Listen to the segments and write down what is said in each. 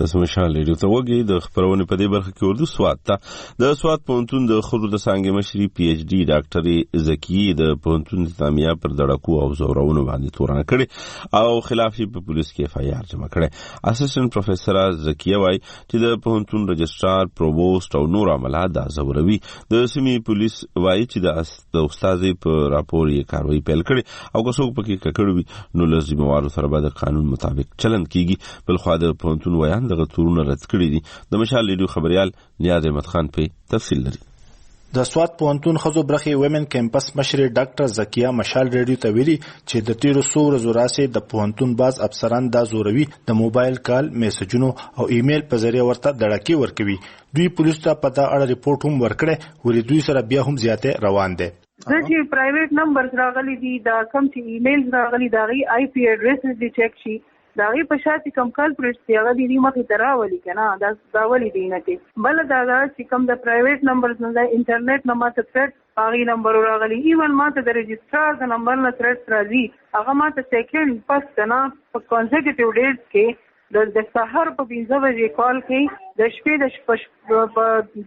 تاسو مشال لري ته وګي د خبرونه په دې برخه کې اردو سواد ته د سواد پونتون د خرو د څنګه مشري پی ایچ ډي ډاکټر زکی د پونتون تامیه پر دړکو او زورونو باندې تورن کړي او خلافي په پولیس کې اف ای آر جمع کړي. اسسټنټ پروفیسور زکی وای چې د پونتون رجسترار پرووست او نور عملات د زوروي د سیمې پولیس وای چې د استاد په راپور یې کاروي پیل کړي او کوڅو پکې ککړوي نو لازم وارو سره به د قانون مطابق چلن کیږي. بل خو د پونتون ویان دغه تورونه رد کړی دي. د مشال لیډیو خبريال نیاز احمد خان په تفصیل لري. د سواد پونتون خزو برخي ویمن کیمپس مشر ډاکټر زکیه مشال ریډیو ته ویلي چې د تیرو سو ورځو راسي د پونتون باز افسران د زوروي د موبایل کال میسجونو او ایمیل په ذریعہ ورته دړکی ورکوي. دوی پولیس ته په دا اړه ریپورت هم ورکړي ولې دوی سره بیا هم زیاته روان دي. چې پرایویټ نمبر راغلي دي دا کوم چې ایمیل راغلي دا غي آی پی ایډریس دي چیک شي دا غي په شاتي کم کالکولیټ دی هغه دی مخه تراولي کنه دا ولې دی نه کې بل دا چې کوم د پرایویټ نمبر نه د انټرنیټ نه ماته ثرت هغه نمبر راغلي ایون ماته د رجسترار د نمبر نه ثرت راځي هغه ماته سیکنډ پس کنه په کنزیکټیو ډیټ کې د سحر په 15 بجې کال کې د شپې د په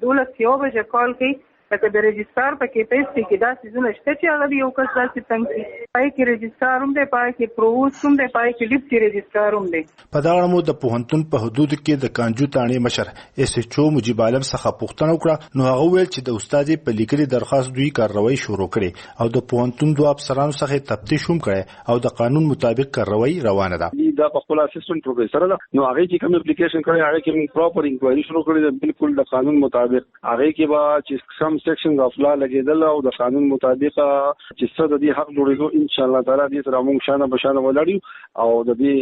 12 بجې کال کې لکه د رجسترار په کې پیسې کې دا سيزونه شته چې هغه یو کس داسې څنګه پای کې رجسترار هم دی پای کې پرووست هم دی پای کې ډیپټي رجسترار هم دی. په دا اړه مو د پوهنتون په حدود کې د کانجو تاڼې مشر اس ایچ او مجيب عالم څخه پوښتنه وکړه نو هغه ویل چې د استاد په لیکلي درخواست دوی کاروایی شروع کړي او د پوهنتون دوه افسرانو څخه تفتیش هم کړي او د قانون مطابق کاروایی روانه ده. دا په خپل اسسټنټ پروفیسور ده نو هغه چې کوم اپلیکیشن کړی هغه کې پراپر انکوایري شروع کړی ده بالکل د قانون مطابق هغه کې با چې سم سیکشن اف لا لګیدل او د قانون مطابق چې څه د دې حق جوړېدو ان شاء الله تعالی دې سره موږ شانه بشانه ولاړو او د دې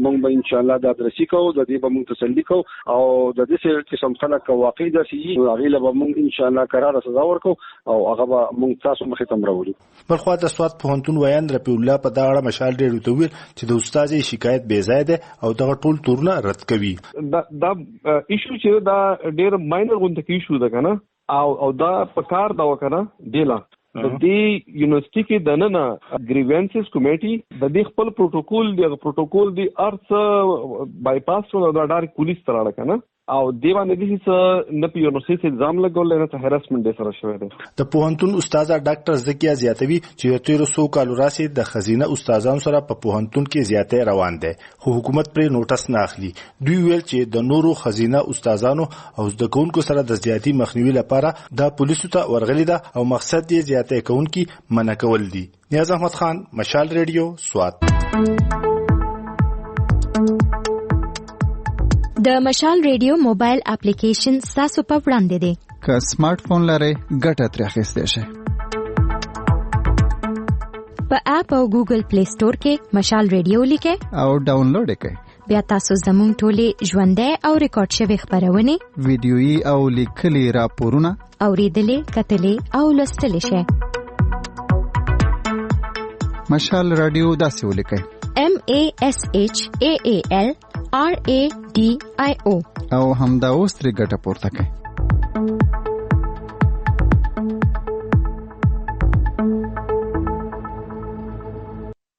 موږ به ان شاء الله د ادرسي کو د دې به موږ تسلی کو او د دې چې سم خلک واقعي د سي هغه له موږ ان شاء الله قرار سزا ورکو او هغه به موږ تاسو مخې ته مرولو. بل خو د سواد پوهنتون ویان رفیع الله په دا اړه مشال ډېر ویل چې د استاد شکایت بے ځای ده او دغه ټول تورونه رد کوي. دا ایشو چې دا ډېر ماینر غونډه کې ایشو ده کنه او دا په کار دا وکړه ډیلا د دې یونیورسيټي کې د نن گریوینسز کمیټي د دې خپل پروتوکول دی ارڅ بایپاس شو دا ډایرکټ پولیس تراله کنه او دیوه ندی چې نه په یونیورسيټي الزام لګول نه ته هراسمنت سره شوی دی. د پوهنتون استاد ډاکټر زکیه زیاتوي چې تیر سو کالو راسي د خزینه استادانو سره په پوهنتون کې زیاته روان دي خو حکومت پر نوټس نه اخلي. دوی ویل چې د نورو خزینه استادانو او د کوونکو سره د زیاتی مخنیوي لپاره د پولیسو ته ورغلي ده او مقصد یې زیاته کوونکي منع کول دي. نیاز احمد خان مشال ریډیو سوات. د مشال ریډیو موبایل اپلیکیشن تاسو په وړاندې دی. که سمارټ فون لرئ ګټه ترې اخیستی شئ. په اپ او ګوګل پلی سٹور کې مشال ریډیو لیکئ او ډاونلوډ یې کړئ. بیا تاسو زموږ ټولې ژوندۍ او ریکارډ شوې خبرونه ویډیويي او لیکلي راپورونه اوریدلې کتلې او لوستلې شئ. مشال رادیو داسې ولیکئ MASHAAL RADIO او همدا اوس ترې ګټه پورته کړئ.